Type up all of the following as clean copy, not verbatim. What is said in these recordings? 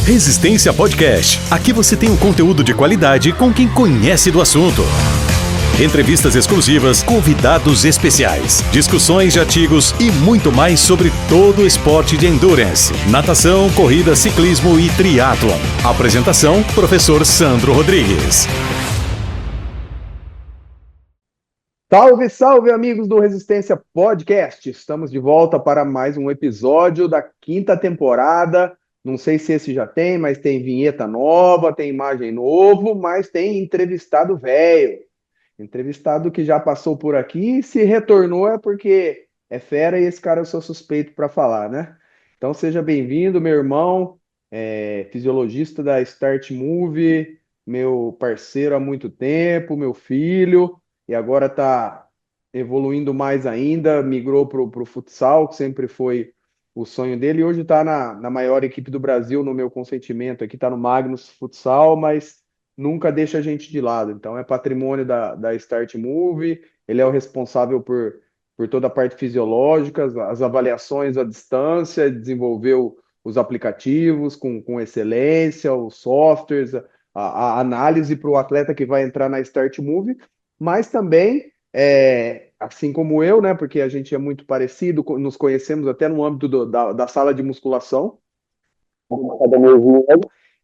Resistência Podcast. Aqui você tem um conteúdo de qualidade com quem conhece do assunto. Entrevistas exclusivas, convidados especiais, discussões de artigos e muito mais sobre todo o esporte de endurance, natação, corrida, ciclismo e triatlon. Apresentação, professor Sandro Rodrigues. Salve, salve, amigos do Resistência Podcast! Estamos de volta para mais um episódio da quinta temporada. Não sei se esse já tem, mas tem vinheta nova, tem imagem novo, mas tem entrevistado velho. Entrevistado que já passou por aqui, se retornou é porque é fera e esse cara eu sou suspeito para falar, né? Então seja bem-vindo, meu irmão, fisiologista da Start Move, meu parceiro há muito tempo, meu filho, e agora está evoluindo mais ainda, migrou para o futsal, que sempre foi o sonho dele, e hoje está na maior equipe do Brasil, no meu consentimento, aqui está no Magnus Futsal, mas nunca deixa a gente de lado. Então é patrimônio da Start Move, ele é o responsável por toda a parte fisiológica, as avaliações à distância, desenvolveu os aplicativos com excelência, os softwares, a análise para o atleta que vai entrar na Start Move, mas também, assim como eu, né, porque a gente é muito parecido, nos conhecemos até no âmbito da sala de musculação,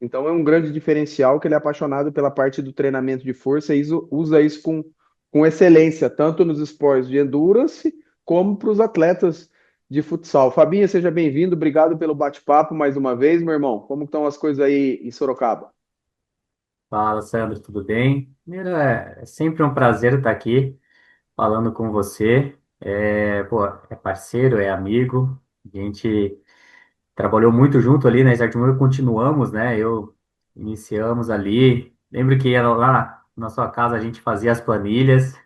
então é um grande diferencial que ele é apaixonado pela parte do treinamento de força e usa isso com excelência, tanto nos esportes de endurance como para os atletas de futsal. Fabinho, seja bem-vindo, obrigado pelo bate-papo mais uma vez, meu irmão. Como estão as coisas aí em Sorocaba? Fala, Sandro, tudo bem? Primeiro, é sempre um prazer estar aqui falando com você. É parceiro, é amigo. A gente trabalhou muito junto ali na Start continuamos, né? Iniciamos ali. Lembro que lá na sua casa a gente fazia as planilhas,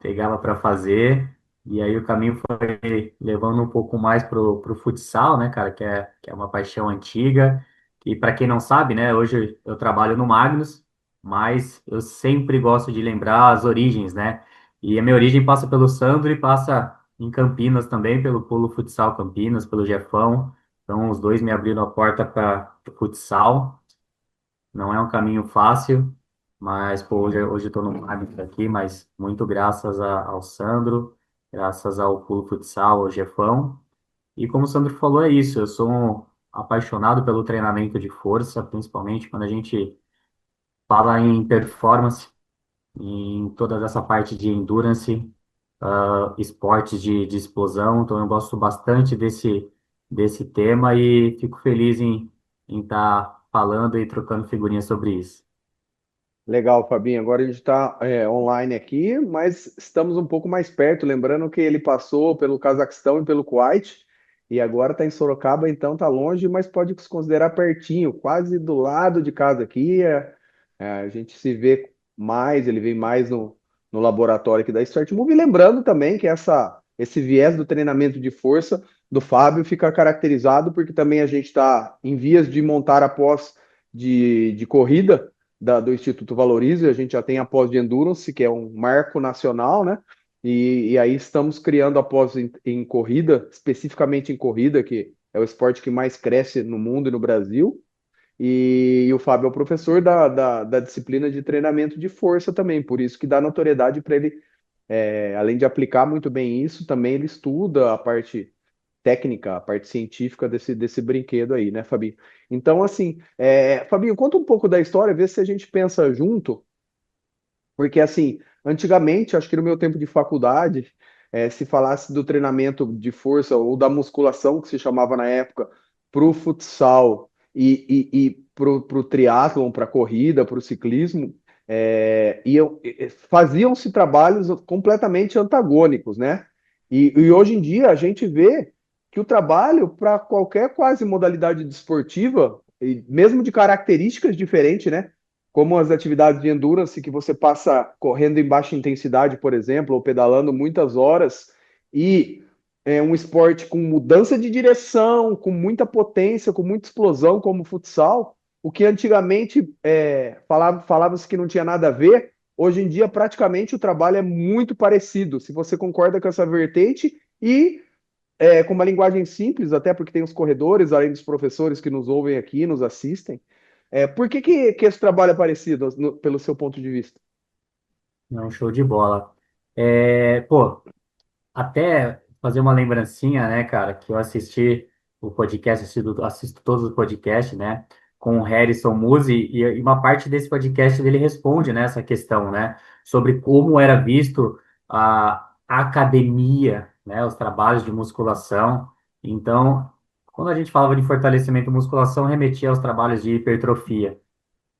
pegava para fazer, e aí o caminho foi levando um pouco mais pro futsal, né, cara, que é uma paixão antiga. E para quem não sabe, né, hoje eu trabalho no Magnus, mas eu sempre gosto de lembrar as origens, né? E a minha origem passa pelo Sandro e passa em Campinas também, pelo Polo Futsal Campinas, pelo Jefão. Então, os dois me abriram a porta para o futsal. Não é um caminho fácil, mas pô, hoje eu estou no Magnus aqui, mas muito graças ao Sandro, graças ao Pulo Futsal, ao Jefão. E como o Sandro falou, é isso. Eu sou apaixonado pelo treinamento de força, principalmente quando a gente fala em performance, em toda essa parte de endurance, esportes de explosão. Então eu gosto bastante desse tema e fico feliz em estar falando e trocando figurinhas sobre isso. Legal, Fabinho. Agora a gente está online aqui, mas estamos um pouco mais perto. Lembrando que ele passou pelo Cazaquistão e pelo Kuwait, e agora está em Sorocaba, então está longe, mas pode se considerar pertinho, quase do lado de casa aqui. A gente se vê mais, ele vem mais no laboratório aqui da Start Move. E lembrando também que esse viés do treinamento de força do Fábio fica caracterizado porque também a gente está em vias de montar a pós de corrida do Instituto Valorize. A gente já tem a pós de Endurance, que é um marco nacional, né? E aí estamos criando a pós em corrida, especificamente em corrida, que é o esporte que mais cresce no mundo e no Brasil. E o Fábio é o professor da disciplina de treinamento de força também, por isso que dá notoriedade para ele, além de aplicar muito bem isso, também ele estuda a parte técnica, a parte científica desse brinquedo aí, né, Fabinho? Então, assim, Fabinho, conta um pouco da história, vê se a gente pensa junto, porque, assim, antigamente, acho que no meu tempo de faculdade, se falasse do treinamento de força ou da musculação, que se chamava na época, para o futsal e para o triatlon, para a corrida, para o ciclismo, faziam-se trabalhos completamente antagônicos, né? E hoje em dia a gente vê que o trabalho para qualquer quase modalidade desportiva, e mesmo de características diferentes, né? Como as atividades de endurance, que você passa correndo em baixa intensidade, por exemplo, ou pedalando muitas horas, e é um esporte com mudança de direção, com muita potência, com muita explosão, como o futsal, o que antigamente falava-se que não tinha nada a ver, hoje em dia praticamente o trabalho é muito parecido, se você concorda com essa vertente, e com uma linguagem simples, até porque tem os corredores, além dos professores que nos ouvem aqui, nos assistem. Por que esse trabalho é parecido, pelo seu ponto de vista? Não, show de bola. Pô, até fazer uma lembrancinha, né, cara, que eu assisti o podcast, assisto todos os podcasts, né, com o Harrison Musi, e uma parte desse podcast ele responde, né, essa questão, né, sobre como era visto a academia, né, os trabalhos de musculação. Então, quando a gente falava de fortalecimento e musculação, remetia aos trabalhos de hipertrofia.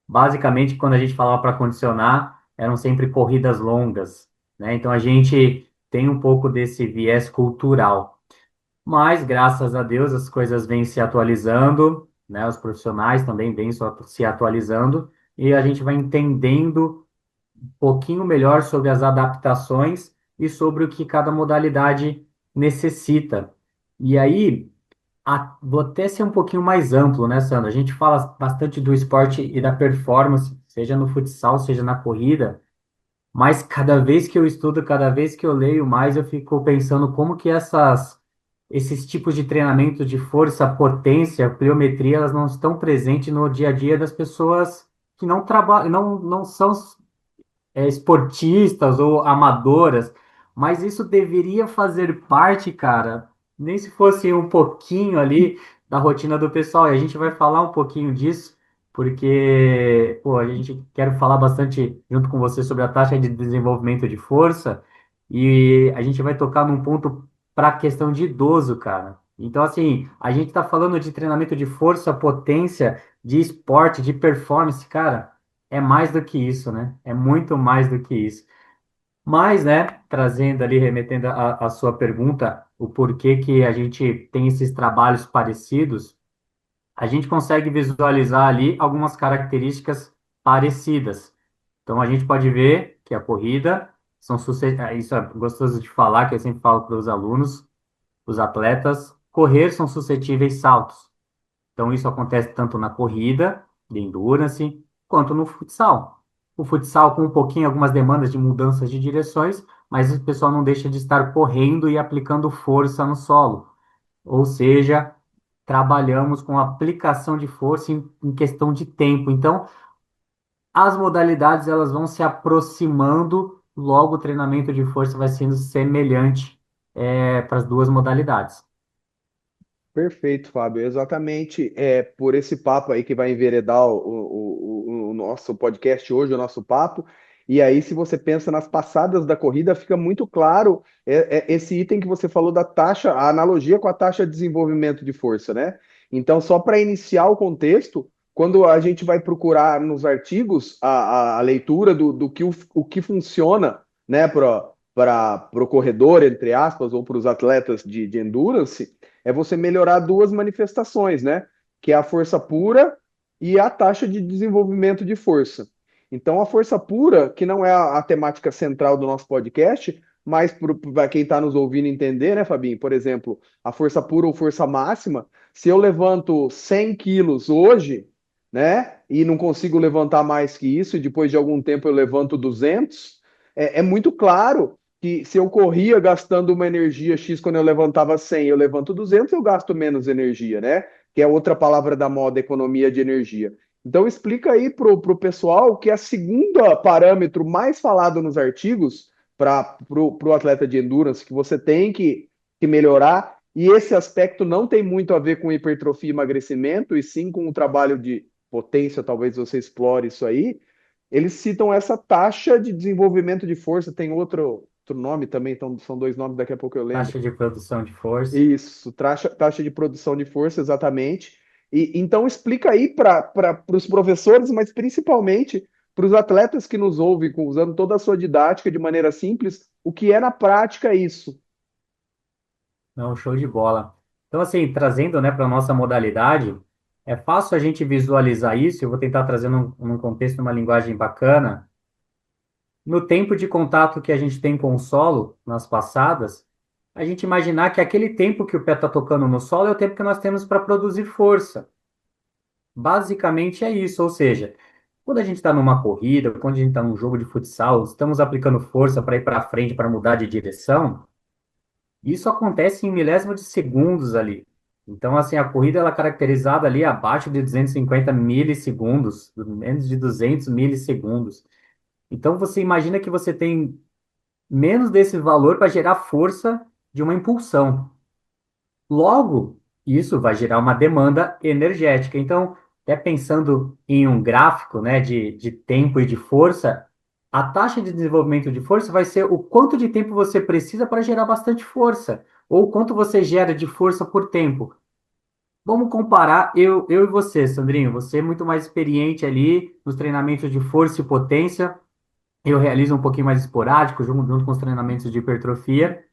Basicamente, quando a gente falava para condicionar, eram sempre corridas longas, né? Então a gente tem um pouco desse viés cultural. Mas, graças a Deus, as coisas vêm se atualizando, né? Os profissionais também vêm se atualizando e a gente vai entendendo um pouquinho melhor sobre as adaptações e sobre o que cada modalidade necessita. E aí, vou até ser um pouquinho mais amplo, né, Sandra? A gente fala bastante do esporte e da performance, seja no futsal, seja na corrida, mas cada vez que eu estudo, cada vez que eu leio mais, eu fico pensando como que esses tipos de treinamento de força, potência, pliometria, elas não estão presentes no dia a dia das pessoas que não trabalham, não são esportistas ou amadoras, mas isso deveria fazer parte, cara, nem se fosse um pouquinho ali da rotina do pessoal. E a gente vai falar um pouquinho disso, porque, pô, a gente quer falar bastante junto com você sobre a taxa de desenvolvimento de força, e a gente vai tocar num ponto para a questão de idoso, cara. Então, assim, a gente está falando de treinamento de força, potência, de esporte, de performance, cara. É mais do que isso, né? É muito mais do que isso. Mas, né, trazendo ali, remetendo a sua pergunta, o porquê que a gente tem esses trabalhos parecidos, a gente consegue visualizar ali algumas características parecidas. Então, a gente pode ver que a corrida isso é gostoso de falar, que eu sempre falo para os alunos, os atletas, correr são suscetíveis saltos. Então, isso acontece tanto na corrida, de endurance, quanto no futsal. O futsal com um pouquinho, algumas demandas de mudanças de direções, mas o pessoal não deixa de estar correndo e aplicando força no solo. Ou seja, trabalhamos com aplicação de força em questão de tempo. Então, as modalidades elas vão se aproximando, logo o treinamento de força vai sendo semelhante, para as duas modalidades. Perfeito, Fábio. Exatamente por esse papo aí que vai enveredar o nosso podcast hoje, o nosso papo. E aí, se você pensa nas passadas da corrida, fica muito claro esse item que você falou da taxa, a analogia com a taxa de desenvolvimento de força, né? Então, só para iniciar o contexto, quando a gente vai procurar nos artigos a leitura do que o que funciona, né, para o corredor, entre aspas, ou para os atletas de endurance é você melhorar duas manifestações, né? Que é a força pura e a taxa de desenvolvimento de força. Então, a força pura, que não é a temática central do nosso podcast, mas para quem está nos ouvindo entender, né, Fabinho? Por exemplo, a força pura ou força máxima, se eu levanto 100 quilos hoje, né, e não consigo levantar mais que isso, e depois de algum tempo eu levanto 200, é muito claro que se eu corria gastando uma energia X quando eu levantava 100, eu levanto 200, eu gasto menos energia, né? Que é outra palavra da moda, economia de energia. Então explica aí pro pessoal que a segunda parâmetro mais falado nos artigos para pro atleta de endurance que você tem que melhorar, e esse aspecto não tem muito a ver com hipertrofia e emagrecimento, e sim com o trabalho de potência, talvez você explore isso aí. Eles citam essa taxa de desenvolvimento de força, tem outro nome também, então são dois nomes, daqui a pouco eu lembro. Taxa de produção de força. Isso, taxa de produção de força, exatamente. E então explica aí para os professores, mas principalmente para os atletas que nos ouvem, usando toda a sua didática de maneira simples, o que é na prática isso. Não, show de bola. Então, assim, trazendo, né, para a nossa modalidade, é fácil a gente visualizar isso. Eu vou tentar trazer num contexto, uma linguagem bacana. No tempo de contato que a gente tem com o solo, nas passadas, a gente imaginar que aquele tempo que o pé está tocando no solo é o tempo que nós temos para produzir força. Basicamente é isso, ou seja, quando a gente está numa corrida, quando a gente está num jogo de futsal, estamos aplicando força para ir para frente, para mudar de direção. Isso acontece em milésimos de segundos ali. Então, assim, a corrida ela é caracterizada ali abaixo de 250 milissegundos, menos de 200 milissegundos. Então, você imagina que você tem menos desse valor para gerar força de uma impulsão. Logo, isso vai gerar uma demanda energética. Então, até pensando em um gráfico, né, de tempo e de força, a taxa de desenvolvimento de força vai ser o quanto de tempo você precisa para gerar bastante força, ou quanto você gera de força por tempo. Vamos comparar eu e você, Sandrinho. Você é muito mais experiente ali nos treinamentos de força e potência. Eu realizo um pouquinho mais esporádico, junto com os treinamentos de hipertrofia.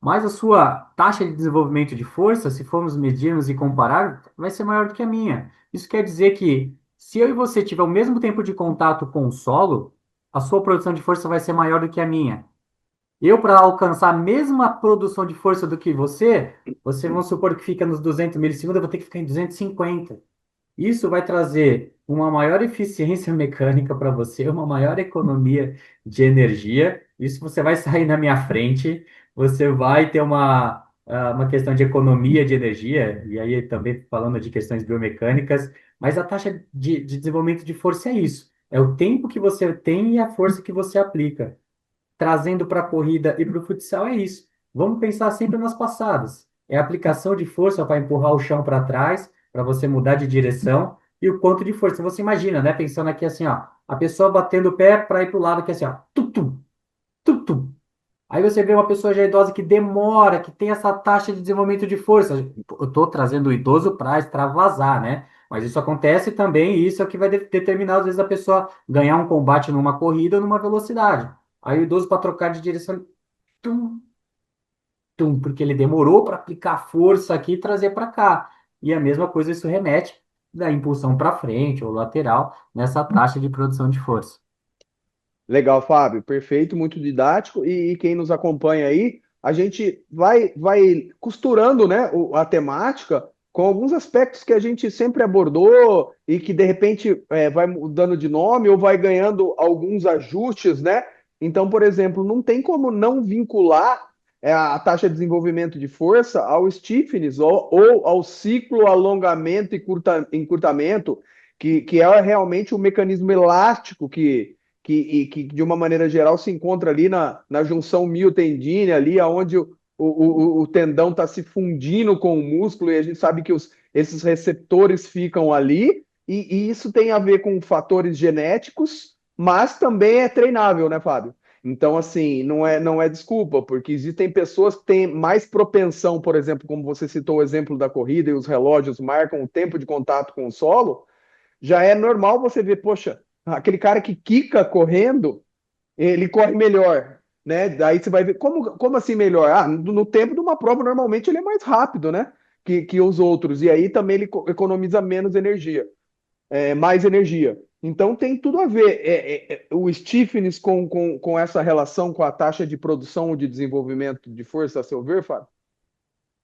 Mas a sua taxa de desenvolvimento de força, se formos medirmos e comparar, vai ser maior do que a minha. Isso quer dizer que, se eu e você tiver o mesmo tempo de contato com o solo, a sua produção de força vai ser maior do que a minha. Eu, para alcançar a mesma produção de força do que você, vamos supor que fica nos 200 milissegundos, eu vou ter que ficar em 250. Isso vai trazer uma maior eficiência mecânica para você, uma maior economia de energia. Isso você vai sair na minha frente, você vai ter uma questão de economia de energia, e aí também falando de questões biomecânicas, mas a taxa de desenvolvimento de força é isso. É o tempo que você tem e a força que você aplica trazendo para a corrida e para o futsal é isso. Vamos pensar sempre nas passadas. É a aplicação de força para empurrar o chão para trás, para você mudar de direção, e o quanto de força. Você imagina, né? Pensando aqui assim, ó, a pessoa batendo o pé para ir para o lado aqui assim, ó, tum, tum, tum, tum. Aí você vê uma pessoa já idosa que demora, que tem essa taxa de desenvolvimento de força. Eu estou trazendo o idoso para extravasar, né? Mas isso acontece também, e isso é o que vai determinar, às vezes, a pessoa ganhar um combate numa corrida ou numa velocidade. Aí o idoso, para trocar de direção, tum, tum, porque ele demorou para aplicar força aqui e trazer para cá. E a mesma coisa isso remete da impulsão para frente ou lateral nessa taxa de produção de força. Legal, Fábio, perfeito, muito didático. E quem nos acompanha aí, a gente vai costurando, né, a temática com alguns aspectos que a gente sempre abordou e que de repente vai mudando de nome ou vai ganhando alguns ajustes, né? Então, por exemplo, não tem como não vincular a taxa de desenvolvimento de força ao stiffness ou ao ciclo alongamento e encurtamento, que é realmente o mecanismo elástico que de uma maneira geral se encontra ali na junção miotendínea, ali onde o tendão está se fundindo com o músculo, e a gente sabe que esses receptores ficam ali, e isso tem a ver com fatores genéticos, mas também é treinável, né, Fábio? Então, assim, não é desculpa, porque existem pessoas que têm mais propensão, por exemplo, como você citou o exemplo da corrida, e os relógios marcam o tempo de contato com o solo, já é normal você ver, poxa, aquele cara que quica correndo, ele corre melhor, né? Daí você vai ver, como assim melhor? Ah, no tempo de uma prova, normalmente ele é mais rápido, né? Que os outros, e aí também ele economiza menos energia, mais energia. Então tem tudo a ver o stiffness com essa relação com a taxa de produção ou de desenvolvimento de força, a seu ver, Fábio?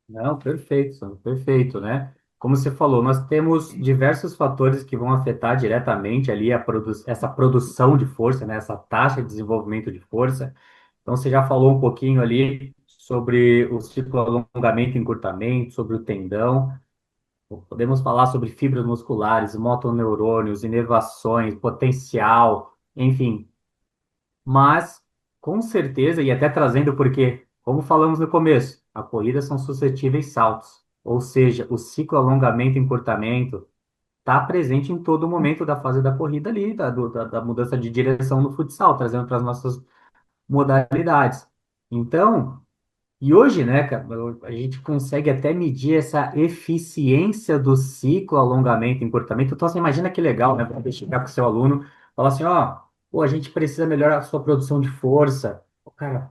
Não, perfeito, Sandro, perfeito, né? Como você falou, nós temos diversos fatores que vão afetar diretamente ali essa produção de força, né? Essa taxa de desenvolvimento de força. Então, você já falou um pouquinho ali sobre o ciclo alongamento e encurtamento, sobre o tendão. Podemos falar sobre fibras musculares, motoneurônios, inervações, potencial, enfim. Mas, com certeza, e até trazendo porque, como falamos no começo, a corrida são suscetíveis saltos. Ou seja, o ciclo alongamento e encurtamento está presente em todo momento da fase da corrida ali, da mudança de direção no futsal, trazendo para as nossas modalidades. Então, e hoje, né, cara, a gente consegue até medir essa eficiência do ciclo alongamento e encurtamento. Então, você imagina que legal, né, você chegar com o seu aluno, falar assim, ó, pô, a gente precisa melhorar a sua produção de força. O cara,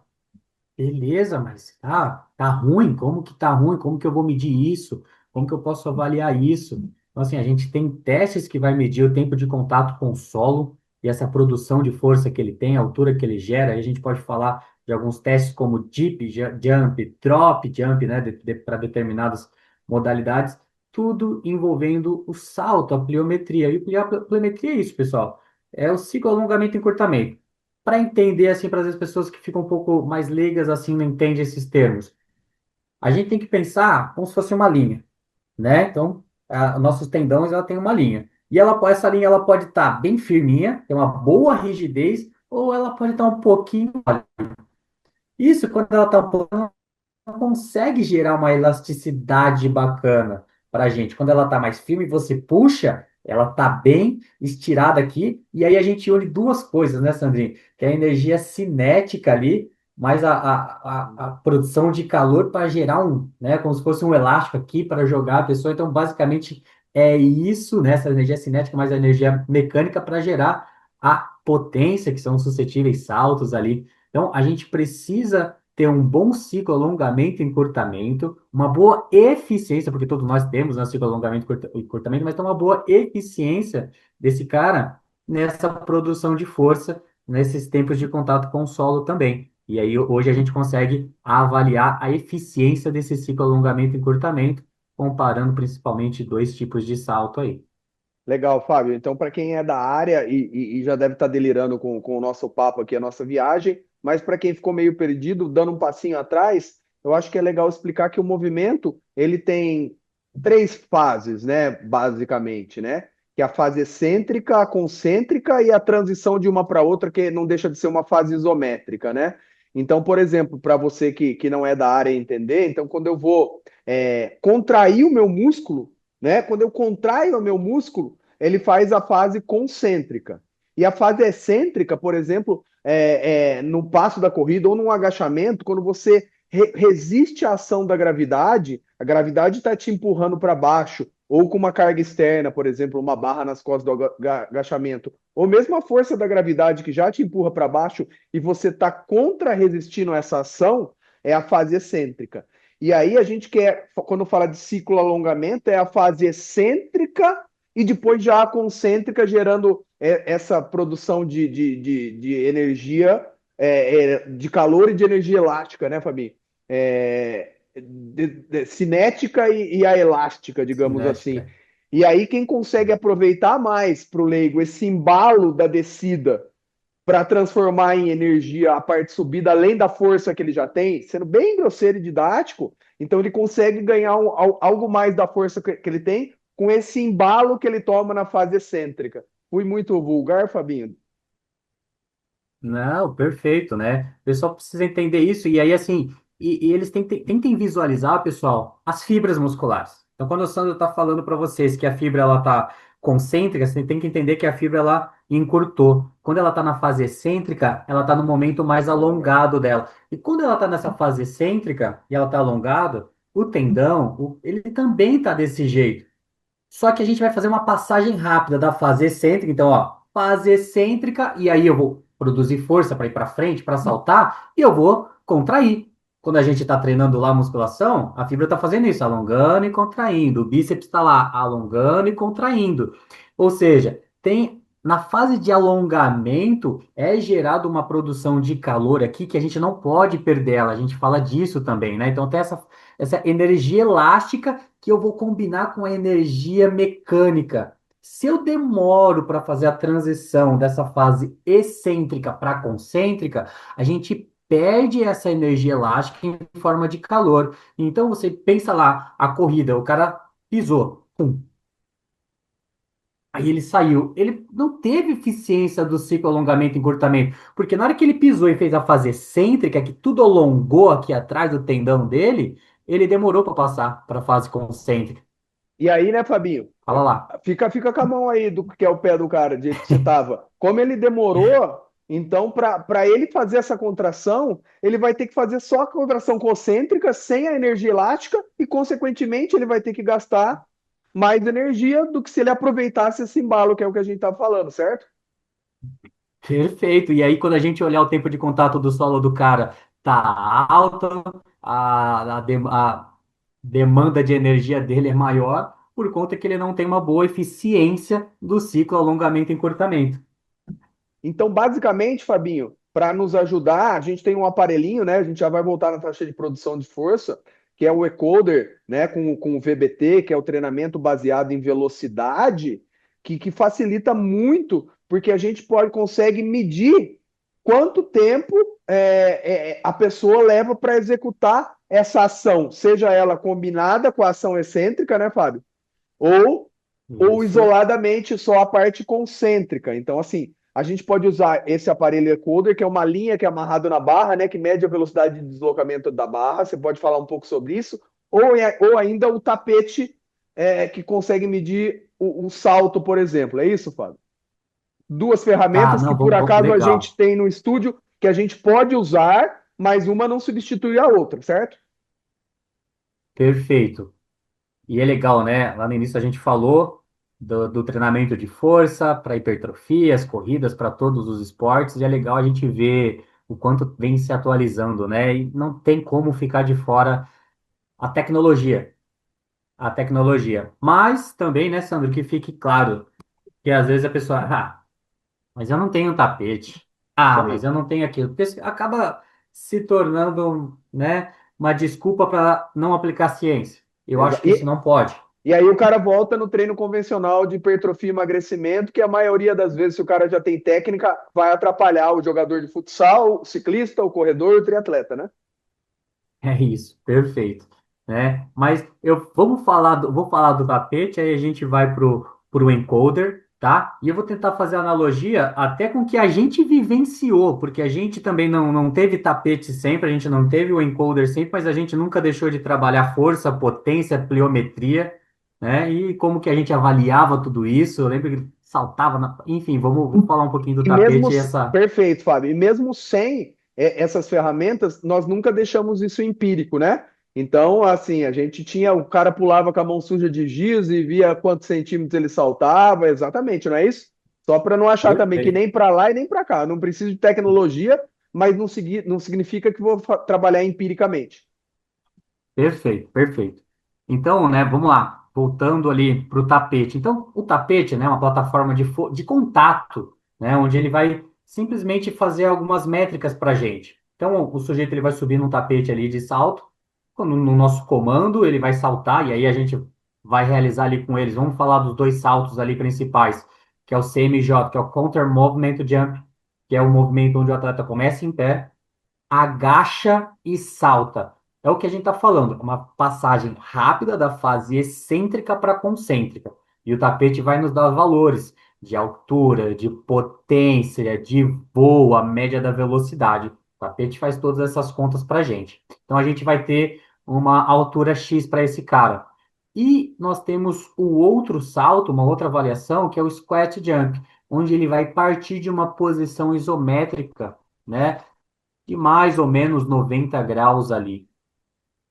beleza, mas tá ruim? Como que tá ruim? Como que eu vou medir isso? Como que eu posso avaliar isso? Então, assim, a gente tem testes que vai medir o tempo de contato com o solo e essa produção de força que ele tem, a altura que ele gera. Aí a gente pode falar de alguns testes como deep jump, drop jump, né, para determinadas modalidades, tudo envolvendo o salto, a pliometria. E a pliometria é isso, pessoal. É o ciclo alongamento e encurtamento para entender assim para as pessoas que ficam um pouco mais leigas assim não entendem esses termos. A gente tem que pensar como se fosse uma linha, né? Então, nossos tendões, ela tem uma linha. E essa linha ela pode estar bem firminha, tem uma boa rigidez, ou ela pode estar um pouquinho. Isso, quando ela está um pouco consegue gerar uma elasticidade bacana para a gente. Quando ela está mais firme, você puxa, ela está bem estirada aqui, e aí a gente une duas coisas, né, Sandrinho? Que é a energia cinética ali, mais a produção de calor para gerar né, como se fosse um elástico aqui para jogar a pessoa. Então, basicamente, é isso, né, essa energia cinética mais a energia mecânica para gerar a potência, que são os suscetíveis saltos ali. Então, a gente precisa ter um bom ciclo alongamento e encurtamento, uma boa eficiência, porque todos nós temos, né, ciclo alongamento e encurtamento, mas tem uma boa eficiência desse cara nessa produção de força, nesses tempos de contato com o solo também. E aí, hoje a gente consegue avaliar a eficiência desse ciclo alongamento e encurtamento, comparando principalmente dois tipos de salto aí. Legal, Fábio. Então, para quem é da área e já deve estar delirando com o nosso papo aqui, a nossa viagem, mas para quem ficou meio perdido, dando um passinho atrás, eu acho que é legal explicar que o movimento ele tem três fases, né? Basicamente, né? Que é a fase excêntrica, a concêntrica e a transição de uma para outra, que não deixa de ser uma fase isométrica, né? Então, por exemplo, para você que não é da área entender, então quando eu vou contrair o meu músculo, né? Quando eu contraio o meu músculo, ele faz a fase concêntrica. E a fase excêntrica, por exemplo, no passo da corrida ou num agachamento, quando você resiste à ação da gravidade, a gravidade está te empurrando para baixo, ou com uma carga externa, por exemplo, uma barra nas costas do agachamento, ou mesmo a força da gravidade que já te empurra para baixo e você está contra-resistindo a essa ação, é a fase excêntrica. E aí a gente quer, quando fala de ciclo alongamento, é a fase excêntrica e depois já a concêntrica, gerando essa produção de energia, de calor e de energia elástica, né, Fabi? Cinética e a elástica, digamos assim. Cinética. E aí, quem consegue aproveitar mais para o leigo esse embalo da descida para transformar em energia a parte subida, além da força que ele já tem, sendo bem grosseiro e didático, então ele consegue ganhar algo mais da força que ele tem com esse embalo que ele toma na fase excêntrica. Fui muito vulgar, Fabinho? Não, perfeito, né? O pessoal precisa entender isso. E aí, assim, e eles tentem visualizar, pessoal, as fibras musculares. Então, quando o Sandro está falando para vocês que a fibra ela está concêntrica, você tem que entender que a fibra ela encurtou. Quando ela está na fase excêntrica, ela está no momento mais alongado dela. E quando ela está nessa fase excêntrica e ela está alongada, o tendão, ele também está desse jeito. Só que a gente vai fazer uma passagem rápida da fase excêntrica. Então, ó, fase excêntrica, e aí eu vou produzir força para ir para frente, para saltar, e eu vou contrair. Quando a gente está treinando lá a musculação, a fibra está fazendo isso, alongando e contraindo. O bíceps está lá, alongando e contraindo. Ou seja, tem na fase de alongamento é gerada uma produção de calor aqui que a gente não pode perder ela. A gente fala disso também, né? Então tem essa energia elástica que eu vou combinar com a energia mecânica. Se eu demoro para fazer a transição dessa fase excêntrica para concêntrica, a gente perde essa energia elástica em forma de calor. Então você pensa lá, a corrida, o cara pisou, pum, aí ele saiu. Ele não teve eficiência do ciclo alongamento e encurtamento, porque na hora que ele pisou e fez a fase excêntrica, que tudo alongou aqui atrás do tendão dele, ele demorou para passar para a fase concêntrica. E aí, né, Fabinho? Fala lá. Fica com a mão aí do que é o pé do cara, do jeito que você tava. Como ele demorou, então, para ele fazer essa contração, ele vai ter que fazer só a contração concêntrica, sem a energia elástica, e, consequentemente, ele vai ter que gastar mais energia do que se ele aproveitasse esse embalo, que é o que a gente tá falando, certo? Perfeito. E aí, quando a gente olhar o tempo de contato do solo do cara tá alto, a demanda de energia dele é maior, por conta que ele não tem uma boa eficiência do ciclo alongamento e encurtamento. Então, basicamente, Fabinho, para nos ajudar, a gente tem um aparelhinho, né? A gente já vai voltar na taxa de produção de força, que é o Ecoder, né? Com o VBT, que é o treinamento baseado em velocidade, que facilita muito, porque a gente consegue medir quanto tempo a pessoa leva para executar essa ação, seja ela combinada com a ação excêntrica, né, Fábio? Ou, ou Isso. isoladamente só a parte concêntrica. Então, assim, a gente pode usar esse aparelho encoder, que é uma linha que é amarrado na barra, né, que mede a velocidade de deslocamento da barra. Você pode falar um pouco sobre isso. Ou ainda o tapete que consegue medir o salto, por exemplo. É isso, Fábio? Duas Tá, ferramentas que não, por acaso a gente legal. tem no estúdio que a gente pode usar, mas uma não substitui a outra, certo? Perfeito. E é legal, né? Lá no início a gente falou do treinamento de força para hipertrofia, as corridas para todos os esportes, e é legal a gente ver o quanto vem se atualizando, né? E não tem como ficar de fora a tecnologia. A tecnologia. Mas também, né, Sandro, que fique claro que às vezes a pessoa, mas eu não tenho tapete. Isso Mas aí. eu não tenho aquilo. Porque acaba se tornando, né, uma desculpa para não aplicar ciência. Eu Exa- acho que isso E, não pode. e aí o cara volta no treino convencional de hipertrofia e emagrecimento, que a maioria das vezes, se o cara já tem técnica, vai atrapalhar o jogador de futsal, o ciclista, o corredor, o triatleta, né? É isso, perfeito, né? Mas vou falar do tapete, aí a gente vai pro encoder, tá? E eu vou tentar fazer analogia até com o que a gente vivenciou, porque a gente também não teve tapete sempre, a gente não teve o encoder sempre, mas a gente nunca deixou de trabalhar força, potência, pliometria, né? E como que a gente avaliava tudo isso? Eu lembro que saltava enfim, vamos falar um pouquinho do E mesmo, tapete e essa. perfeito, Fábio, e mesmo sem essas ferramentas, nós nunca deixamos isso empírico, né? Então, assim, a gente tinha, o cara pulava com a mão suja de giz e via quantos centímetros ele saltava, exatamente, não é isso? Só para não achar também que Perfeito. nem para lá e nem para cá. Não preciso de tecnologia, mas não significa que vou trabalhar empiricamente. Perfeito, perfeito. Então, né, vamos lá, voltando ali para o tapete. Então, o tapete, né, é uma plataforma de contato, né, onde ele vai simplesmente fazer algumas métricas para a gente. Então, o sujeito ele vai subir num tapete ali de salto, no nosso comando ele vai saltar, e aí a gente vai realizar ali com eles. Vamos falar dos dois saltos ali principais, que é o CMJ, que é o Counter Movement Jump, que é o movimento onde o atleta começa em pé, agacha e salta. É o que a gente está falando, uma passagem rápida da fase excêntrica para concêntrica. E o tapete vai nos dar valores de altura, de potência, de voo, a média da velocidade. O tapete faz todas essas contas para a gente. Então a gente vai ter uma altura X para esse cara. E nós temos o outro salto, uma outra variação, que é o squat jump, onde ele vai partir de uma posição isométrica, né? De mais ou menos 90 graus ali.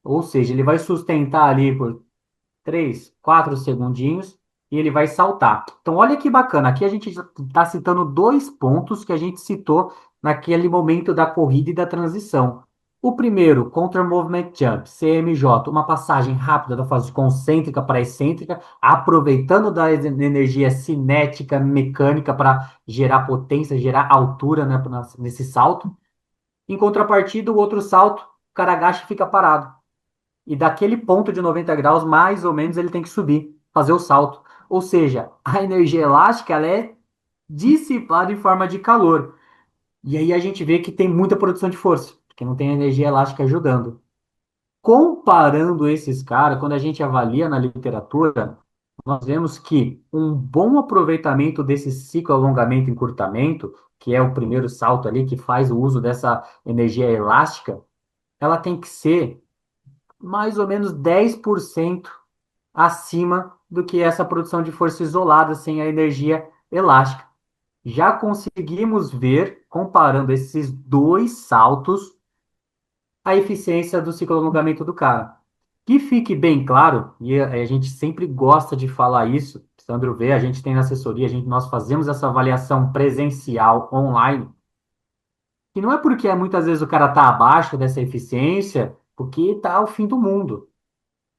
Ou seja, ele vai sustentar ali por 3, 4 segundinhos e ele vai saltar. Então, olha que bacana. Aqui a gente está citando dois pontos que a gente citou naquele momento da corrida e da transição. O primeiro, Counter Movement Jump, CMJ, uma passagem rápida da fase concêntrica para excêntrica, aproveitando da energia cinética, mecânica para gerar potência, gerar altura, né, nesse salto. Em contrapartida, o outro salto, o cara agacha e fica parado. E daquele ponto de 90 graus, mais ou menos, ele tem que subir, fazer o salto. Ou seja, a energia elástica ela é dissipada em forma de calor. E aí a gente vê que tem muita produção de força, porque não tem energia elástica ajudando. Comparando esses caras, quando a gente avalia na literatura, nós vemos que um bom aproveitamento desse ciclo alongamento e encurtamento, que é o primeiro salto ali, que faz o uso dessa energia elástica, ela tem que ser mais ou menos 10% acima do que essa produção de força isolada sem a energia elástica. Já conseguimos ver, comparando esses dois saltos, a eficiência do ciclo de alongamento do cara. Que fique bem claro, e a gente sempre gosta de falar isso, Sandro vê, a gente tem na assessoria, nós fazemos essa avaliação presencial online, que não é porque muitas vezes o cara está abaixo dessa eficiência, porque está ao fim do mundo.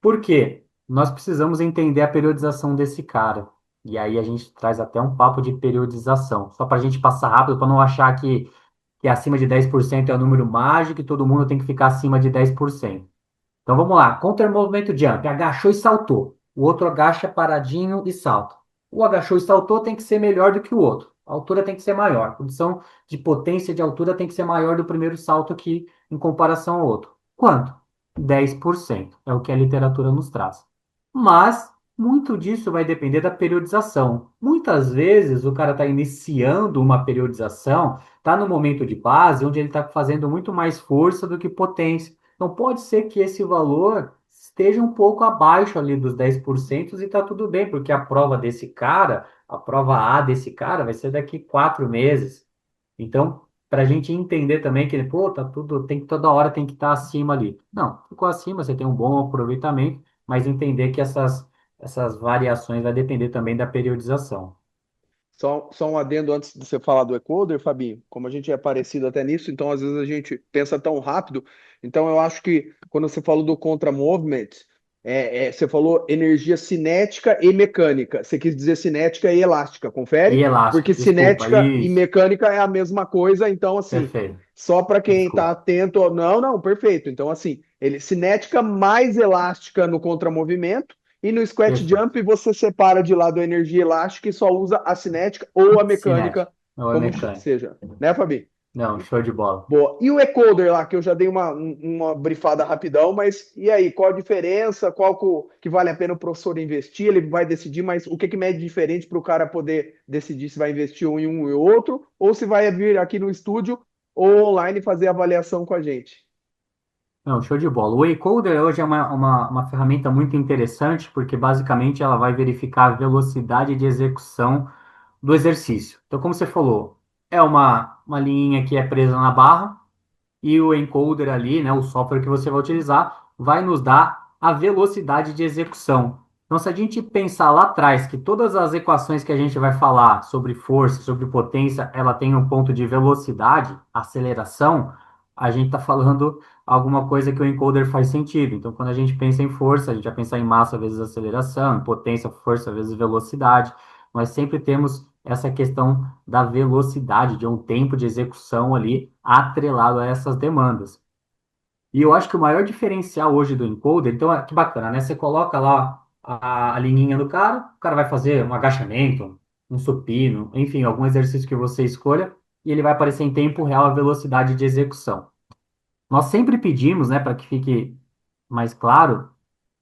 Por quê? Nós precisamos entender a periodização desse cara. E aí a gente traz até um papo de periodização, só para a gente passar rápido, para não achar que acima de 10% é o número mágico e todo mundo tem que ficar acima de 10%. Então vamos lá, counter movimento jump, agachou e saltou. O outro agacha paradinho e salta. O agachou e saltou tem que ser melhor do que o outro. A altura tem que ser maior. A condição de potência de altura tem que ser maior do primeiro salto aqui em comparação ao outro. Quanto? 10%. É o que a literatura nos traz. Mas muito disso vai depender da periodização. Muitas vezes o cara está iniciando uma periodização, está no momento de base, onde ele está fazendo muito mais força do que potência. Então pode ser que esse valor esteja um pouco abaixo ali dos 10% e está tudo bem, porque a prova desse cara, a prova A desse cara vai ser daqui 4 meses. Então, para a gente entender também que ele, pô, tá tudo, tem que toda hora tem que estar acima ali. Não, ficou acima, você tem um bom aproveitamento, mas entender que essas variações vai depender também da periodização. Só um adendo antes de você falar do encoder, Fabinho. Como a gente é parecido até nisso, então às vezes a gente pensa tão rápido. Então eu acho que quando você falou do contra-movement, você falou energia cinética e mecânica. Você quis dizer cinética e elástica, E confere? elástico, Porque desculpa, cinética e isso, mecânica é a mesma coisa. Então, assim, perfeito, só para quem está desculpa, atento. Não, não, perfeito. Então, assim, ele cinética mais elástica no contramovimento. E no squat perfeito. jump você separa de lado a energia elástica e só usa a cinética ou a Cinético, mecânica, não é como mecânico. seja. Né, Fabi? Não, show de bola. Boa. E o encoder lá, que eu já dei uma brifada rapidão, mas e aí, qual a diferença? Que vale a pena o professor investir? Ele vai decidir, mas o que que mede diferente para o cara poder decidir se vai investir um em um e outro, ou se vai vir aqui no estúdio ou online fazer a avaliação com a gente? Não, show de bola. O Waycoder hoje é uma ferramenta muito interessante, porque basicamente ela vai verificar a velocidade de execução do exercício. Então, como você falou, é uma linha que é presa na barra, e o encoder ali, né, o software que você vai utilizar, vai nos dar a velocidade de execução. Então, se a gente pensar lá atrás que todas as equações que a gente vai falar sobre força, sobre potência, ela tem um ponto de velocidade, aceleração, a gente está falando alguma coisa que o encoder faz sentido. Então, quando a gente pensa em força, a gente vai pensar em massa vezes aceleração, em potência, força vezes velocidade. Nós sempre temos essa questão da velocidade, de um tempo de execução ali atrelado a essas demandas. E eu acho que o maior diferencial hoje do encoder, então, que bacana, né? Você coloca lá a linhinha do cara, o cara vai fazer um agachamento, um supino, enfim, algum exercício que você escolha, e ele vai aparecer em tempo real a velocidade de execução. Nós sempre pedimos, né, para que fique mais claro,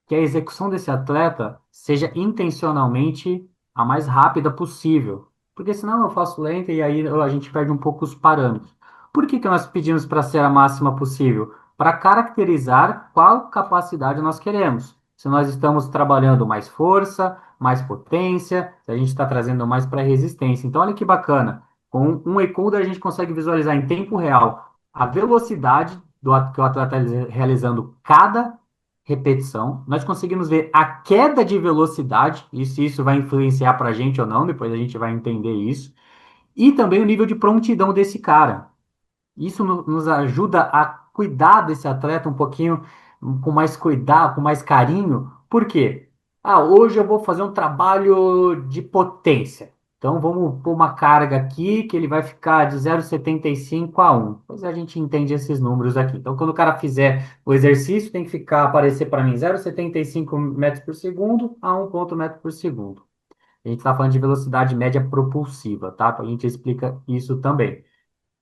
que a execução desse atleta seja intencionalmente a mais rápida possível. Porque senão eu faço lenta e aí a gente perde um pouco os parâmetros. Por que que nós pedimos para ser a máxima possível? Para caracterizar qual capacidade nós queremos. Se nós estamos trabalhando mais força, mais potência, se a gente está trazendo mais para resistência. Então, olha que bacana. Com um encoder a gente consegue visualizar em tempo real a velocidade que o atleta está realizando cada repetição. Nós conseguimos ver a queda de velocidade, e se isso vai influenciar para a gente ou não, depois a gente vai entender isso. E também o nível de prontidão desse cara. Isso nos ajuda a cuidar desse atleta um pouquinho com mais cuidado, com mais carinho. Por quê? Ah, hoje eu vou fazer um trabalho de potência. Então vamos pôr uma carga aqui que ele vai ficar de 0,75 a 1. Pois a gente entende esses números aqui. Então quando o cara fizer o exercício, tem que ficar aparecer para mim 0,75 metros por segundo a 1 ponto metro por segundo. A gente está falando de velocidade média propulsiva, tá? Então a gente explica isso também.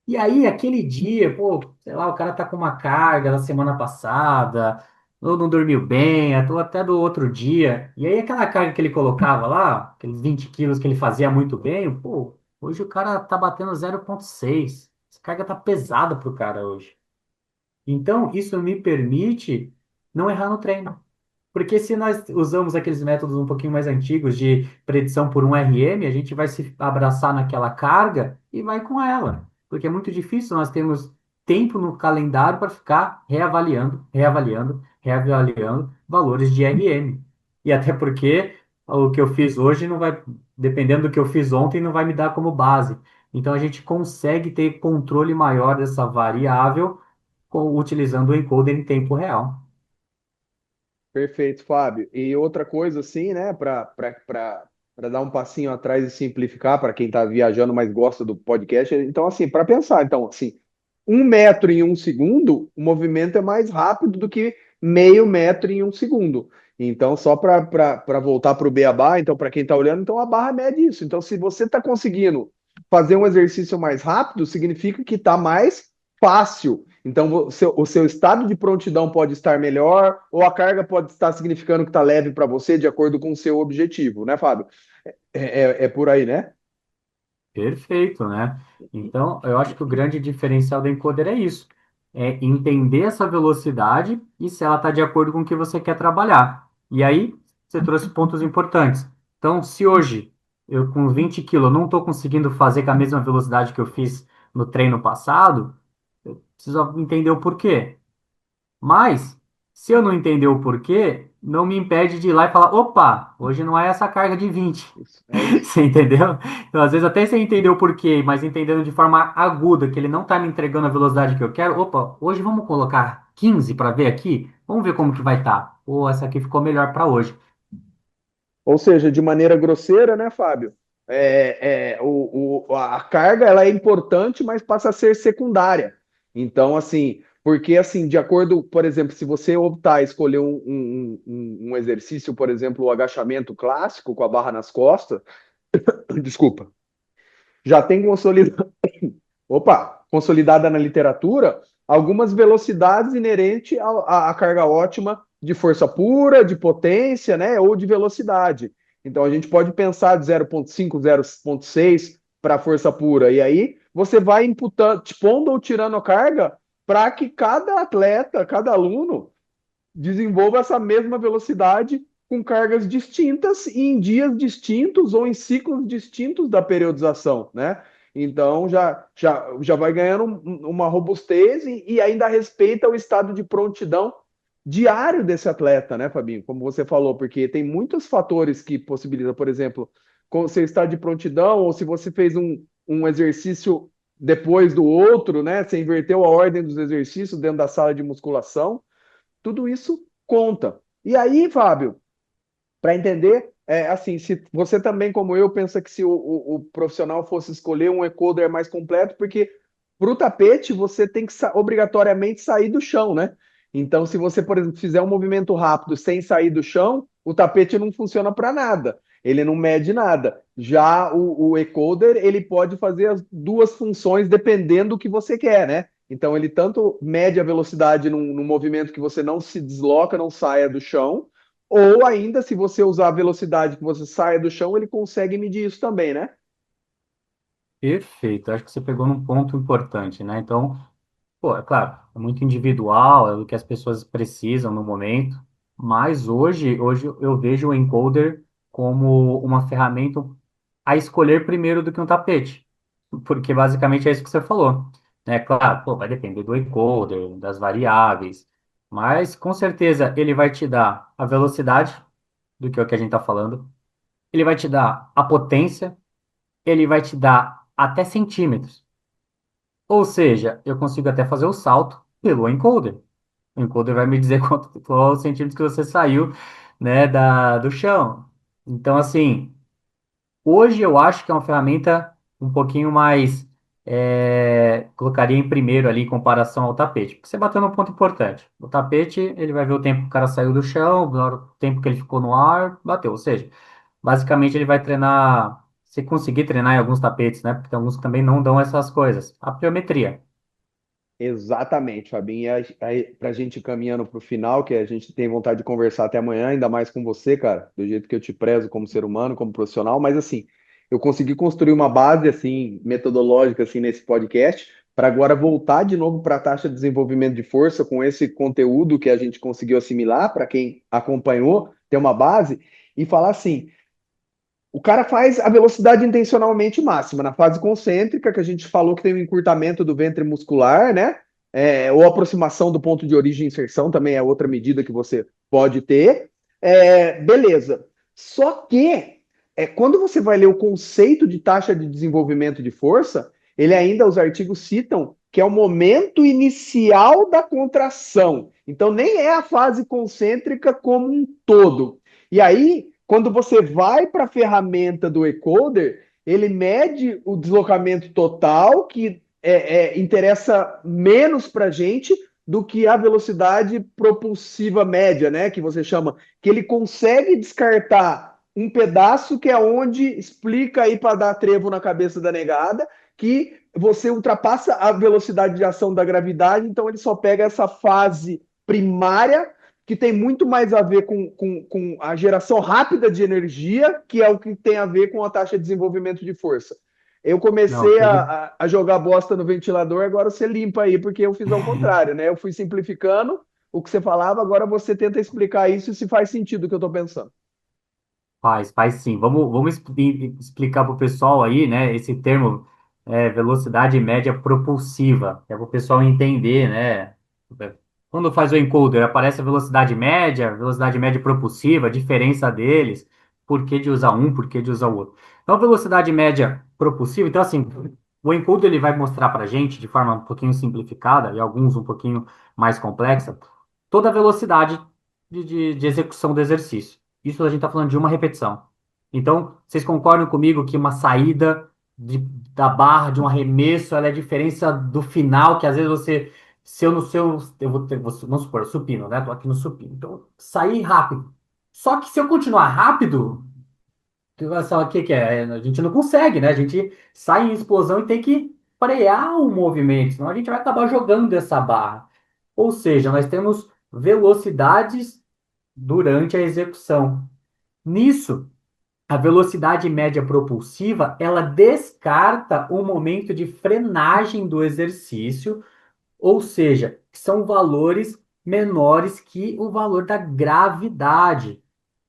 E aí, aquele dia, pô, sei lá, o cara tá com uma carga da semana passada, ou não dormiu bem, ou até do outro dia. E aí, aquela carga que ele colocava lá, aqueles 20 quilos que ele fazia muito bem, pô, hoje o cara tá batendo 0,6. Essa carga tá pesada pro cara hoje. Então, isso me permite não errar no treino. Porque se nós usamos aqueles métodos um pouquinho mais antigos de predição por um RM, a gente vai se abraçar naquela carga e vai com ela. Porque é muito difícil nós termos tempo no calendário para ficar reavaliando, reavaliando, reavaliando valores de RM. E até porque o que eu fiz hoje não vai, dependendo do que eu fiz ontem, não vai me dar como base. Então a gente consegue ter controle maior dessa variável utilizando o encoder em tempo real. Perfeito, Fábio. E outra coisa, assim, né, para dar um passinho atrás e simplificar para quem está viajando, mas gosta do podcast. Então, assim, para pensar, então, assim, 1 metro em 1 segundo, o movimento é mais rápido do que meio metro em 1 segundo. Então, só para voltar para o beabá, então, para quem está olhando, então a barra mede isso. Então, se você está conseguindo fazer um exercício mais rápido, significa que está mais fácil. Então, o seu estado de prontidão pode estar melhor, ou a carga pode estar significando que está leve para você, de acordo com o seu objetivo, né, Fábio? É por aí, né? Perfeito, né? Então, eu acho que o grande diferencial do encoder é isso, é entender essa velocidade e se ela está de acordo com o que você quer trabalhar. E aí, você trouxe pontos importantes. Então, se hoje eu com 20 quilos não estou conseguindo fazer com a mesma velocidade que eu fiz no treino passado, eu preciso entender o porquê. Mas, se eu não entender o porquê, não me impede de ir lá e falar: opa, hoje não é essa carga de 20. É isso. Você entendeu? Então, às vezes, até sem entender o porquê, mas entendendo de forma aguda que ele não está me entregando a velocidade que eu quero. Opa, hoje vamos colocar 15 para ver aqui? Vamos ver como que vai estar. Pô, essa aqui ficou melhor para hoje. Ou seja, de maneira grosseira, né, Fábio? A carga ela é importante, mas passa a ser secundária. Então, assim, porque assim, de acordo, por exemplo, se você optar escolher um exercício, por exemplo, o agachamento clássico com a barra nas costas, desculpa, já tem consolidada na literatura algumas velocidades inerentes à carga ótima de força pura, de potência, né, ou de velocidade. Então a gente pode pensar de 0,5, 0,6 para força pura. E aí você vai imputando, pondo ou tirando a carga para que cada atleta, cada aluno desenvolva essa mesma velocidade com cargas distintas e em dias distintos ou em ciclos distintos da periodização, né? Então já vai ganhando uma robustez e ainda respeita o estado de prontidão diário desse atleta, né, Fabinho? Como você falou, porque tem muitos fatores que possibilitam, por exemplo, com o seu estado de prontidão, ou se você fez um exercício depois do outro, né? Você inverteu a ordem dos exercícios dentro da sala de musculação, tudo isso conta. E aí, Fábio, para entender, assim, se você também, como eu, pensa que se o profissional fosse escolher um encoder mais completo, porque para o tapete você tem que obrigatoriamente sair do chão, né? Então, se você, por exemplo, fizer um movimento rápido sem sair do chão, o tapete não funciona para nada. Ele não mede nada. Já o encoder, ele pode fazer as duas funções dependendo do que você quer, né? Então, ele tanto mede a velocidade num movimento que você não se desloca, não saia do chão, ou ainda, se você usar a velocidade que você saia do chão, ele consegue medir isso também, né? Perfeito. Acho que você pegou num ponto importante, né? Então, pô, é claro, é muito individual, é o que as pessoas precisam no momento, mas hoje eu vejo o encoder como uma ferramenta a escolher primeiro do que um tapete, porque basicamente é isso que você falou, né? Claro, pô, vai depender do encoder, das variáveis, mas com certeza ele vai te dar a velocidade do que é o que a gente está falando, ele vai te dar a potência, ele vai te dar até centímetros. Ou seja, eu consigo até fazer o salto pelo encoder. O encoder vai me dizer qual os centímetros que você saiu, né, do chão. Então, assim, hoje eu acho que é uma ferramenta um pouquinho mais, colocaria em primeiro ali em comparação ao tapete. Porque você bateu num ponto importante. O tapete, ele vai ver o tempo que o cara saiu do chão, o tempo que ele ficou no ar, bateu. Ou seja, basicamente ele vai treinar, se conseguir treinar em alguns tapetes, né? Porque tem alguns que também não dão essas coisas. A pliometria. Exatamente, Fabinho. Para a gente ir caminhando para o final, que a gente tem vontade de conversar até amanhã, ainda mais com você, cara, do jeito que eu te prezo como ser humano, como profissional, mas assim, eu consegui construir uma base assim metodológica assim nesse podcast para agora voltar de novo para a taxa de desenvolvimento de força com esse conteúdo que a gente conseguiu assimilar para quem acompanhou, ter uma base e falar assim, o cara faz a velocidade intencionalmente máxima na fase concêntrica, que a gente falou que tem um encurtamento do ventre muscular, né? Ou aproximação do ponto de origem e inserção também é outra medida que você pode ter. Beleza. Só que quando você vai ler o conceito de taxa de desenvolvimento de força, ele ainda, os artigos citam que é o momento inicial da contração. Então, nem é a fase concêntrica como um todo. E aí, quando você vai para a ferramenta do encoder, ele mede o deslocamento total, que interessa menos para a gente do que a velocidade propulsiva média, né? Que você chama, que ele consegue descartar um pedaço que é onde explica aí para dar trevo na cabeça da negada, que você ultrapassa a velocidade de ação da gravidade, então ele só pega essa fase primária, que tem muito mais a ver com a geração rápida de energia, que é o que tem a ver com a taxa de desenvolvimento de força. Eu Não, comecei show de... a jogar bosta no ventilador, agora você limpa aí, porque eu fiz ao contrário, né? Eu fui simplificando o que você falava, agora você tenta explicar isso e se faz sentido o que eu estou pensando. Faz sim. Vamos explicar para o pessoal aí, né, esse termo velocidade média propulsiva, que é para o pessoal entender, né? Quando faz o encoder, aparece a velocidade média propulsiva, a diferença deles, por que de usar um, por que de usar o outro. Então, velocidade média propulsiva, então assim, o encoder ele vai mostrar para a gente, de forma um pouquinho simplificada, e alguns um pouquinho mais complexa, toda a velocidade de execução do exercício. Isso a gente está falando de uma repetição. Então, vocês concordam comigo que uma saída da barra, de um arremesso, ela é a diferença do final, que às vezes você, se eu no seu, eu vou ter, vamos supor, supino, né? Tô aqui no supino. Então, sair rápido. Só que se eu continuar rápido, o que que é? A gente não consegue, né? A gente sai em explosão e tem que frear o movimento, senão a gente vai acabar jogando essa barra. Ou seja, nós temos velocidades durante a execução. Nisso, a velocidade média propulsiva, ela descarta o momento de frenagem do exercício, ou seja, que são valores menores que o valor da gravidade.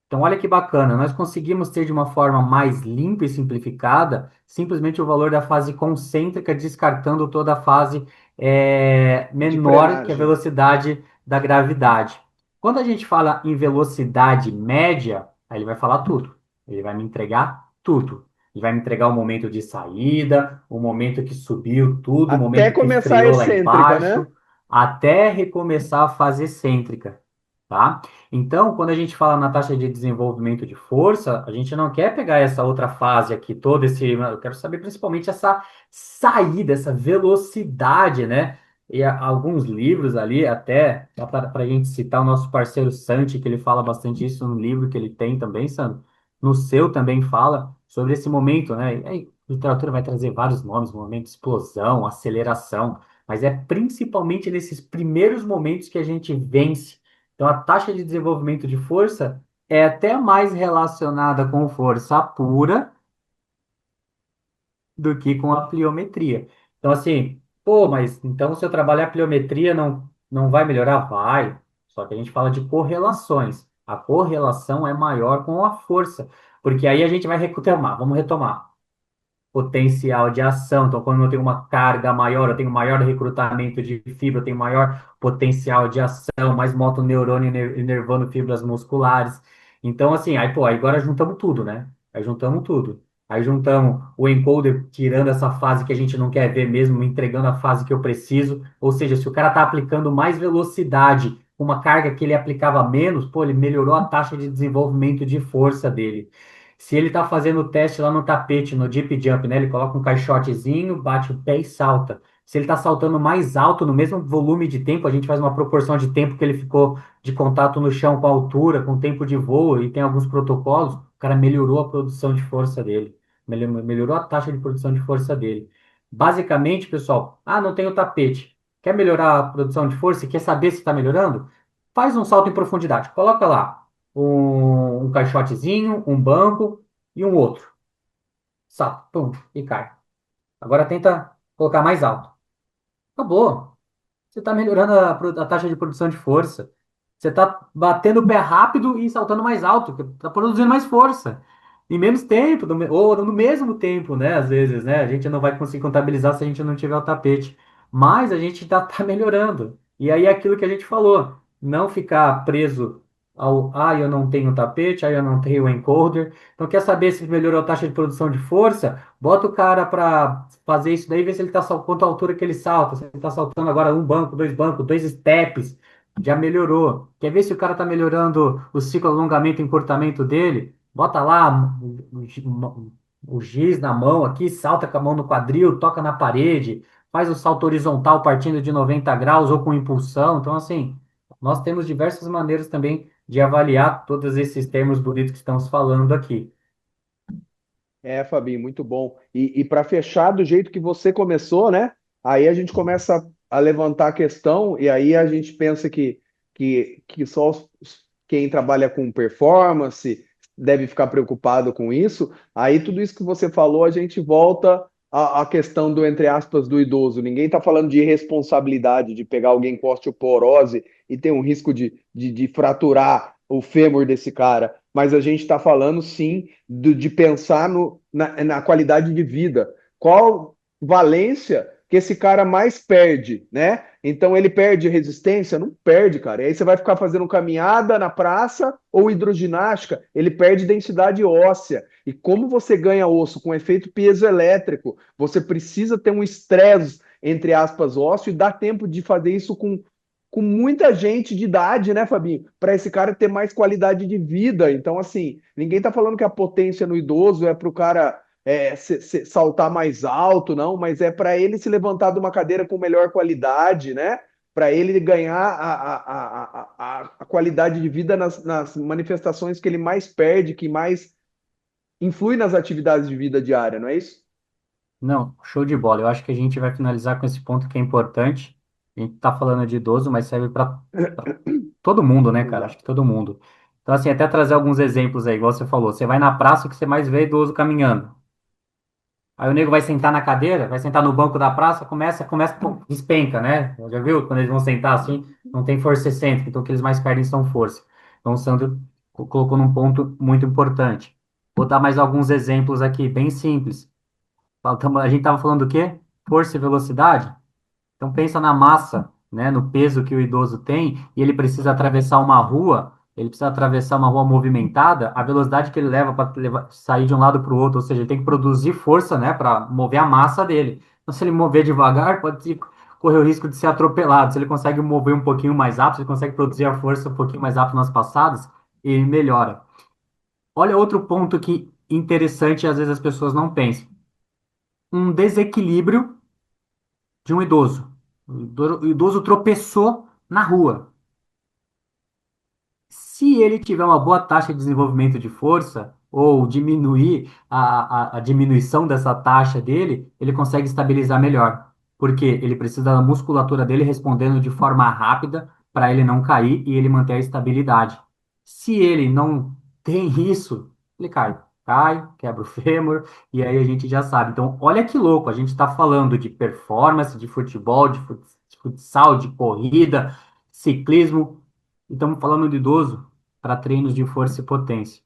Então, olha que bacana, nós conseguimos ter de uma forma mais limpa e simplificada simplesmente o valor da fase concêntrica, descartando toda a fase De menor que a frenagem. velocidade da gravidade. Quando a gente fala em velocidade média, aí ele vai falar tudo. Ele vai me entregar tudo. Ele vai me entregar o momento de saída, o momento que subiu tudo, o Até momento que começar a freou lá excêntrica, né? embaixo, até recomeçar a fase excêntrica, tá? Então, quando a gente fala na taxa de desenvolvimento de força, a gente não quer pegar essa outra fase aqui, todo esse. Eu quero saber principalmente essa saída, essa velocidade, né? E alguns livros ali, até, para a gente citar o nosso parceiro Santi, que ele fala bastante isso no livro que ele tem também, Sandro. No seu também fala sobre esse momento, né? E aí, a literatura vai trazer vários nomes, momento de explosão, aceleração, mas é principalmente nesses primeiros momentos que a gente vence. Então, a taxa de desenvolvimento de força é até mais relacionada com força pura do que com a pliometria. Então, assim, pô, mas então se eu trabalhar a pliometria não vai melhorar? Vai. Só que a gente fala de correlações. A correlação é maior com a força, porque aí a gente vai retomar. Vamos retomar potencial de ação. Então, quando eu tenho uma carga maior, eu tenho maior recrutamento de fibra, eu tenho maior potencial de ação, mais motoneurônio inervando fibras musculares. Então, assim, aí, pô, aí agora juntamos tudo, né? Aí juntamos tudo. Aí juntamos o encoder tirando essa fase que a gente não quer ver mesmo, me entregando a fase que eu preciso. Ou seja, se o cara está aplicando mais velocidade, com uma carga que ele aplicava menos, pô, ele melhorou a taxa de desenvolvimento de força dele. Se ele está fazendo o teste lá no tapete, no deep jump, né? Ele coloca um caixotezinho, bate o pé e salta. Se ele está saltando mais alto, no mesmo volume de tempo, a gente faz uma proporção de tempo que ele ficou de contato no chão com a altura, com o tempo de voo, e tem alguns protocolos, o cara melhorou a produção de força dele. Melhorou a taxa de produção de força dele. Basicamente, pessoal, não tem o tapete. Quer melhorar a produção de força e quer saber se está melhorando? Faz um salto em profundidade. Coloca lá um caixotezinho, um banco e um outro. Salta, pum, e cai. Agora tenta colocar mais alto. Acabou. Você está melhorando a taxa de produção de força. Você está batendo o pé rápido e saltando mais alto, está produzindo mais força. Em menos tempo, ou no mesmo tempo, né? Às vezes, né? A gente não vai conseguir contabilizar se a gente não tiver o tapete. Mas a gente tá melhorando. E aí é aquilo que a gente falou, não ficar preso ao, eu não tenho tapete, eu não tenho encoder. Então, quer saber se melhorou a taxa de produção de força? Bota o cara para fazer isso daí, ver se ele está quanto a altura que ele salta. Se ele está saltando agora um banco, dois steps, já melhorou. Quer ver se o cara está melhorando o ciclo alongamento e encurtamento dele? Bota lá o giz na mão aqui, salta com a mão no quadril, toca na parede, faz o salto horizontal partindo de 90 graus ou com impulsão. Então, assim, nós temos diversas maneiras também de avaliar todos esses termos bonitos que estamos falando aqui. É, Fabinho, muito bom. E para fechar do jeito que você começou, né? Aí a gente começa a levantar a questão, e aí a gente pensa que só quem trabalha com performance deve ficar preocupado com isso. Aí tudo isso que você falou, a gente volta à questão do, entre aspas, do idoso. Ninguém está falando de irresponsabilidade, de pegar alguém com osteoporose e ter um risco de fraturar o fêmur desse cara. Mas a gente está falando sim de pensar na qualidade de vida. Qual valência que esse cara mais perde, né? Então ele perde resistência? Não perde, cara. E aí você vai ficar fazendo caminhada na praça ou hidroginástica, ele perde densidade óssea. E como você ganha osso com efeito piezoelétrico, você precisa ter um estresse, entre aspas, ósseo e dá tempo de fazer isso com muita gente de idade, né, Fabinho? Para esse cara ter mais qualidade de vida. Então, assim, ninguém tá falando que a potência no idoso é para o cara saltar mais alto, não, mas é para ele se levantar de uma cadeira com melhor qualidade, né? Para ele ganhar a qualidade de vida nas manifestações que ele mais perde, que mais influi nas atividades de vida diária, não é isso? Não, show de bola. Eu acho que a gente vai finalizar com esse ponto que é importante. A gente tá falando de idoso, mas serve para todo mundo, né, cara? Acho Exato. que todo mundo. Então, assim, até trazer alguns exemplos aí, igual você falou. Você vai na praça, o que você mais vê é idoso caminhando. Aí o nego vai sentar na cadeira, vai sentar no banco da praça, começa, pô, despenca, né? Já viu? Quando eles vão sentar assim, não tem força excêntrica, então o que eles mais perdem são força. Então o Sandro colocou num ponto muito importante. Vou dar mais alguns exemplos aqui, bem simples. A gente estava falando do quê? Força e velocidade? Então pensa na massa, né, no peso que o idoso tem e ele precisa atravessar uma rua, ele precisa atravessar uma rua movimentada, a velocidade que ele leva para sair de um lado para o outro, ou seja, ele tem que produzir força, né, para mover a massa dele. Então se ele mover devagar, correr o risco de ser atropelado. Se ele consegue mover um pouquinho mais rápido, se ele consegue produzir a força um pouquinho mais rápido nas passadas, ele melhora. Olha outro ponto que interessante, às vezes as pessoas não pensam. Um desequilíbrio de um idoso. O idoso tropeçou na rua. Se ele tiver uma boa taxa de desenvolvimento de força, ou diminuir a diminuição dessa taxa dele, ele consegue estabilizar melhor. Porque ele precisa da musculatura dele respondendo de forma rápida para ele não cair e ele manter a estabilidade. Se ele não tem isso, ele cai, quebra o fêmur, e aí a gente já sabe. Então, olha que louco, a gente está falando de performance, de futebol, de futsal, de corrida, ciclismo. Estamos falando de idoso para treinos de força e potência.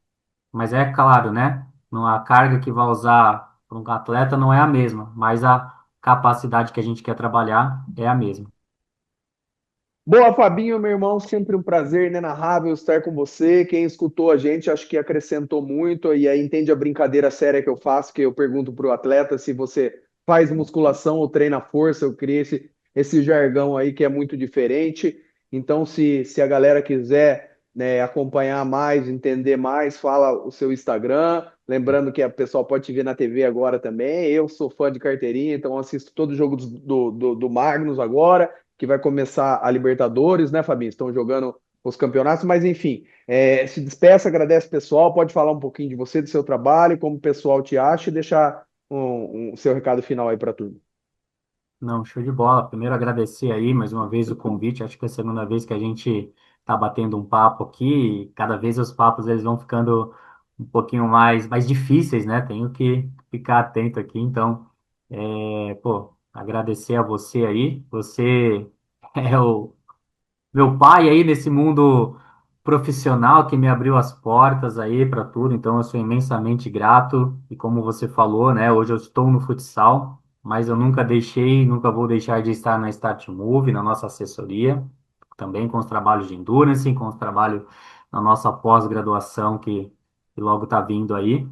Mas é claro, né? A carga que vai usar para um atleta não é a mesma, mas a capacidade que a gente quer trabalhar é a mesma. Boa, Fabinho, meu irmão, sempre um prazer inenarrável estar com você. Quem escutou a gente, acho que acrescentou muito e aí entende a brincadeira séria que eu faço, que eu pergunto para o atleta se você faz musculação ou treina força. Eu criei esse jargão aí que é muito diferente. Então, se a galera quiser, né, acompanhar mais, entender mais, fala o seu Instagram. Lembrando que a pessoa pode te ver na TV agora também. Eu sou fã de carteirinha, então assisto todo o jogo do Magnus agora que vai começar a Libertadores, né, Fabinho? Estão jogando os campeonatos, mas enfim, se despeça, agradece o pessoal, pode falar um pouquinho de você, do seu trabalho, como o pessoal te acha e deixar seu recado final aí para tudo. Não, show de bola. Primeiro agradecer aí mais uma vez o convite. Acho que é a segunda vez que a gente está batendo um papo aqui. E cada vez os papos eles vão ficando um pouquinho mais difíceis, né? Tenho que ficar atento aqui. Então, pô, agradecer a você aí. Você é o meu pai aí nesse mundo profissional que me abriu as portas aí para tudo, então eu sou imensamente grato. E como você falou, né, hoje eu estou no futsal, mas eu nunca deixei, nunca vou deixar de estar na Start Move, na nossa assessoria, também com os trabalhos de endurance, com os trabalhos na nossa pós-graduação que logo está vindo aí.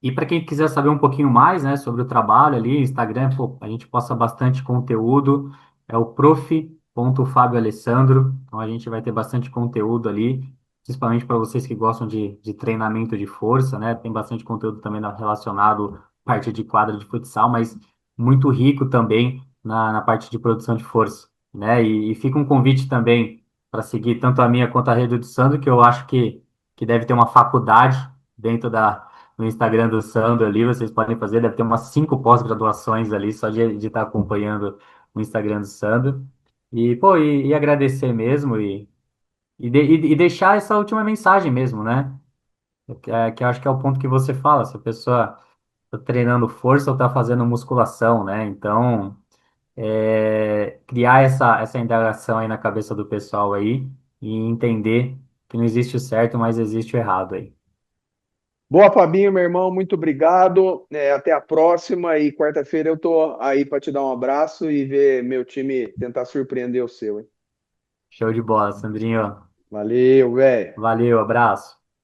E para quem quiser saber um pouquinho mais, né, sobre o trabalho ali, Instagram, pô, a gente posta bastante conteúdo, é o prof.fabioalessandro, então a gente vai ter bastante conteúdo ali, principalmente para vocês que gostam de treinamento de força, né, tem bastante conteúdo também relacionado à parte de quadra de futsal, mas muito rico também na parte de produção de força, né, e fica um convite também para seguir tanto a minha quanto a rede do Sandro, que eu acho que deve ter uma faculdade dentro no Instagram do Sandro ali, vocês podem fazer, deve ter umas 5 pós-graduações ali, só de estar acompanhando o Instagram do Sandro. E, pô, e agradecer mesmo e deixar essa última mensagem mesmo, né? Que eu acho que é o ponto que você fala, se a pessoa está treinando força ou está fazendo musculação, né? Então, criar essa indagação aí na cabeça do pessoal aí e entender que não existe o certo, mas existe o errado aí. Boa, Fabinho, meu irmão, muito obrigado. Até a próxima e quarta-feira eu tô aí para te dar um abraço e ver meu time tentar surpreender o seu, hein? Show de bola, Sandrinho. Valeu, velho. Valeu, abraço.